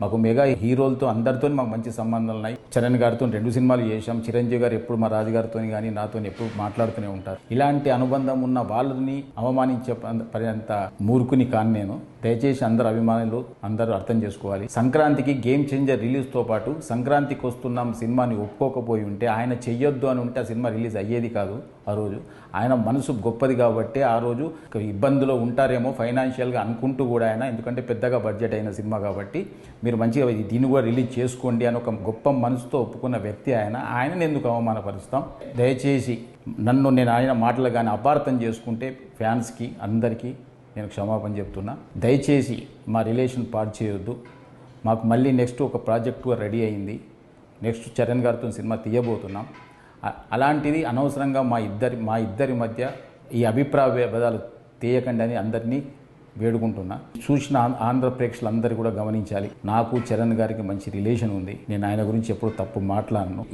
మాకు మెగా హీరోలతో అందరితో మాకు మంచి సంబంధాలు ఉన్నాయి. చరణ్ గారితో 2 సినిమాలు చేశాం. చిరంజీవి గారు ఎప్పుడు మా రాజు గారితో కానీ నాతో ఎప్పుడు మాట్లాడుతూనే ఉంటారు. ఇలాంటి అనుబంధం ఉన్న వాళ్ళని అవమానించే పర్యంత మూర్ఖుని కాను నేను. దయచేసి అందరు అభిమానులు అందరూ అర్థం చేసుకోవాలి. సంక్రాంతికి గేమ్ చేంజర్ రిలీజ్తో పాటు సంక్రాంతికి వస్తున్నాం సినిమాని ఒప్పుకోకపోయి ఉంటే, ఆయన చెయ్యొద్దు అని ఉంటే ఆ సినిమా రిలీజ్ అయ్యేది కాదు. ఆ రోజు ఆయన మనసు గొప్పది కాబట్టి ఆ రోజు ఇబ్బందులో ఉంటారేమో ఫైనాన్షియల్గా అనుకుంటూ కూడా ఆయన, ఎందుకంటే పెద్దగా బడ్జెట్ అయిన సినిమా కాబట్టి మీరు మంచిగా దీన్ని కూడా రిలీజ్ చేసుకోండి అని ఒక గొప్ప మనసుతో ఒప్పుకున్న వ్యక్తి ఆయన. ఆయనను ఎందుకు అవమానపరుస్తాం? దయచేసి నేను ఆయన మాటలు కానీ అపార్థం చేసుకుంటే ఫ్యాన్స్కి అందరికీ నేను క్షమాపణ చెప్తున్నా. దయచేసి మా రిలేషన్ పాడు చేయొద్దు. మాకు మళ్ళీ నెక్స్ట్ ఒక ప్రాజెక్టు రెడీ అయింది. నెక్స్ట్ చరణ్ గారితో సినిమా తీయబోతున్నాం. అలాంటిది అనవసరంగా మా ఇద్దరి మధ్య ఈ అభిప్రాయ భేదాలు తీయకండి అని అందరినీ వేడుకుంటున్నా. చూసిన ఆంధ్ర ప్రేక్షకులందరూ కూడా గమనించాలి, నాకు చరణ్ గారికి మంచి రిలేషన్ ఉంది. నేను ఆయన గురించి ఎప్పుడు తప్పు మాట్లాడను.